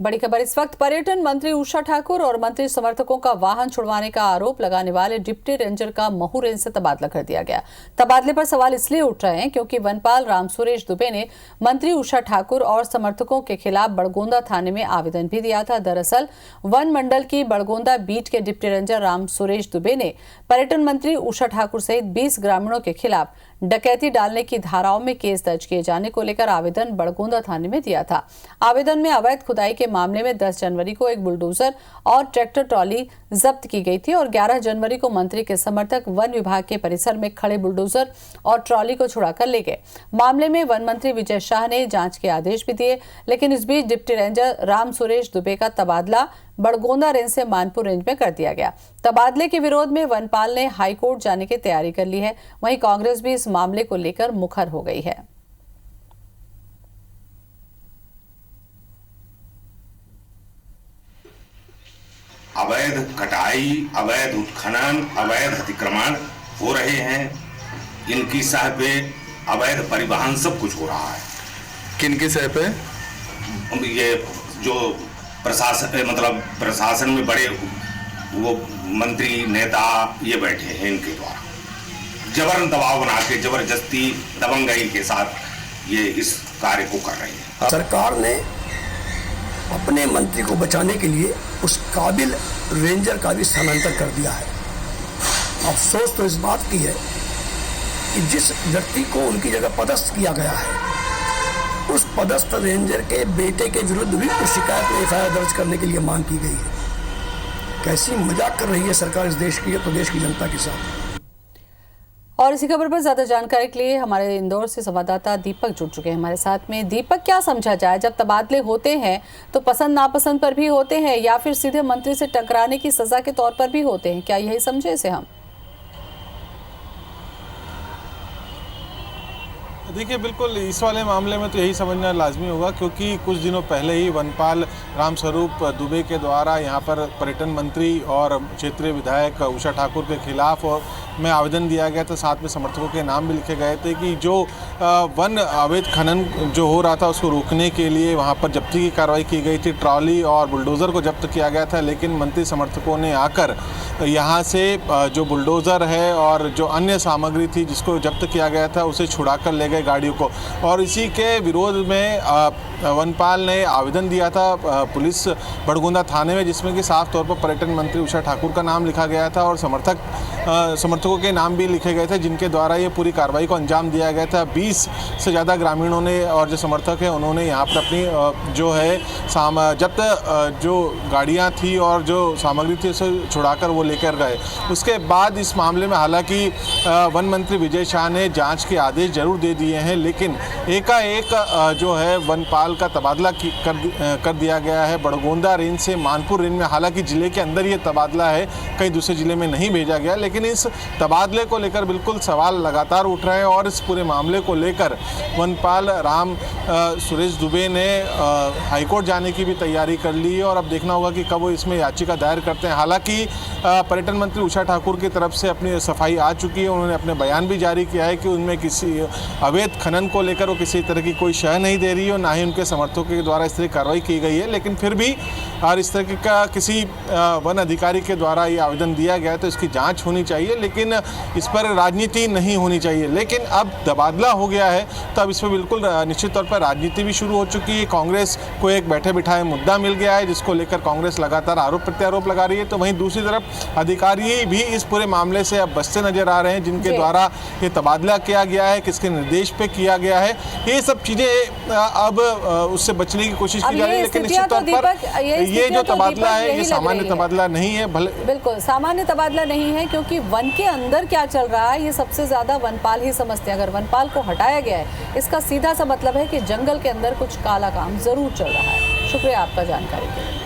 बड़ी खबर इस वक्त पर्यटन मंत्री उषा ठाकुर और मंत्री समर्थकों का वाहन छुड़वाने का आरोप लगाने वाले डिप्टी रेंजर का महू रेंज से तबादला कर दिया गया। तबादले पर सवाल इसलिए उठ रहे हैं क्योंकि वनपाल राम सुरेश दुबे ने मंत्री उषा ठाकुर और समर्थकों के खिलाफ बड़गोंदा थाने में आवेदन भी दिया था। दरअसल वन मंडल की बड़गोंदा बीट के डिप्टी रेंजर राम सुरेश दुबे ने पर्यटन मंत्री उषा ठाकुर सहित 20 ग्रामीणों के खिलाफ डकैती डालने की धाराओं में केस दर्ज किए जाने को लेकर आवेदन बड़गोंदा थाने में दिया था। आवेदन में अवैध खुदाई के मामले में 10 जनवरी को एक बुलडोजर और ट्रैक्टर ट्रॉली जब्त की गई थी और 11 जनवरी को मंत्री के समर्थक वन विभाग के परिसर में खड़े बुलडोजर और ट्रॉली को छुड़ाकर ले गए। मामले में वन मंत्री विजय शाह ने जांच के आदेश भी दिए, लेकिन इस बीच डिप्टी रेंजर राम सुरेश दुबे का तबादला बड़गोंदा रेंज से मानपुर रेंज में कर दिया गया। तबादले के विरोध में वनपाल ने हाईकोर्ट जाने की तैयारी कर ली है। वहीं कांग्रेस भी इस मामले को लेकर मुखर हो गई है। अवैध कटाई, अवैध उत्खनन, अवैध अतिक्रमण हो रहे हैं। इनकी सह पे अवैध परिवहन सब कुछ हो रहा है। किनकी सह पे? ये जो प्रशासन में बड़े वो मंत्री नेता ये बैठे हैं, इनके द्वारा जबरन दबाव बना के जबरदस्ती दबंगई के साथ ये इस कार्य को कर रही है। सरकार ने अपने मंत्री को बचाने के लिए उस काबिल रेंजर का भी स्थानांतरण कर दिया है। अफसोस तो इस बात की है कि जिस व्यक्ति को उनकी जगह पदस्थ किया गया है, उस पदस्थ रेंजर के बेटे के विरुद्ध भी कुछ शिकायत में एफआईआर दर्ज करने के लिए मांग की गई है। कैसी मजाक कर रही है सरकार इस देश की, प्रदेश की जनता के साथ। और इसी खबर पर ज्यादा जानकारी के लिए हमारे इंदौर से संवाददाता दीपक जुड़ चुके हैं हमारे साथ में। दीपक, क्या समझा जाए, जब तबादले होते हैं तो पसंद नापसंद पर भी होते हैं या फिर सीधे मंत्री से टकराने की सजा के तौर पर भी होते हैं? क्या यही समझे इसे हम? देखिए, बिल्कुल इस वाले मामले में तो यही समझना लाजमी होगा, क्योंकि कुछ दिनों पहले ही वनपाल रामस्वरूप दुबे के द्वारा यहाँ पर पर्यटन मंत्री और क्षेत्रीय विधायक उषा ठाकुर के खिलाफ में आवेदन दिया गया था। साथ में समर्थकों के नाम भी लिखे गए थे कि जो वन अवैध खनन जो हो रहा था उसको रोकने के लिए वहाँ पर जब्ती की कार्रवाई की गई थी। ट्रॉली और बुलडोज़र को जब्त किया गया था, लेकिन मंत्री समर्थकों ने आकर यहाँ से जो बुलडोज़र है और जो अन्य सामग्री थी जिसको जब्त किया गया था उसे छुड़ा कर ले गए गाड़ियों को। और इसी के विरोध में वनपाल ने आवेदन दिया था पुलिस बड़गोंदा थाने में, जिसमें कि साफ तौर पर पर्यटन मंत्री उषा ठाकुर का नाम लिखा गया था और समर्थकों के नाम भी लिखे गए थे, जिनके द्वारा ये पूरी कार्रवाई को अंजाम दिया गया था। 20 से ज़्यादा ग्रामीणों ने और जो समर्थक हैं उन्होंने यहाँ पर अपनी जो है जब्त जो गाड़ियाँ थी और जो सामग्री थी उसे छुड़ाकर वो लेकर गए। उसके बाद इस मामले में हालांकि वन मंत्री विजय शाह ने जांच के आदेश जरूर दे दिए हैं, लेकिन एकाएक जो है वनपाल का तबादला कर दिया गया है बड़गोंदा रेंज से मानपुर रेंज में। हालांकि ज़िले के अंदर ये तबादला है, कहीं दूसरे ज़िले में नहीं भेजा गया, लेकिन इस तबादले को लेकर बिल्कुल सवाल लगातार उठ रहे हैं। और इस पूरे मामले को लेकर वनपाल राम सुरेश दुबे ने हाईकोर्ट जाने की भी तैयारी कर ली है और अब देखना होगा कि कब वो इसमें याचिका दायर करते हैं। हालांकि पर्यटन मंत्री उषा ठाकुर की तरफ से अपनी सफाई आ चुकी है। उन्होंने अपने बयान भी जारी किया है कि उनमें किसी अवैध खनन को लेकर वो किसी तरह की कोई शह नहीं दे रही है और ना ही उनके समर्थकों के द्वारा इस तरह की कार्रवाई की गई है। लेकिन फिर भी और इस तरह का किसी वन अधिकारी के द्वारा ये आवेदन दिया गया तो इसकी जांच होनी चाहिए, लेकिन इस पर राजनीति नहीं होनी चाहिए। लेकिन अब तबादला हो गया है तो अब इस पर बिल्कुल निश्चित तौर पर राजनीति भी शुरू हो चुकी है। कांग्रेस को एक बैठे बिठाए मुद्दा मिल गया है, जिसको लेकर कांग्रेस लगातार आरोप प्रत्यारोप लगा रही है। तो वहीं दूसरी तरफ अधिकारी भी इस पूरे मामले से अब बचते नजर आ रहे हैं, जिनके द्वारा ये तबादला किया गया है, किसके निर्देश पे किया गया है, ये सब चीज़ें अब उससे बचने की कोशिश की जा रही है। लेकिन निश्चित तौर पर ये जो तबादला है ये सामान्य तबादला नहीं है। बिल्कुल सामान्य तबादला नहीं है, क्योंकि वन के अंदर क्या चल रहा है ये सबसे ज्यादा वनपाल ही समझते हैं। अगर वनपाल को हटाया गया है, इसका सीधा सा मतलब है कि जंगल के अंदर कुछ काला काम जरूर चल रहा है। शुक्रिया आपका जानकारी के लिए।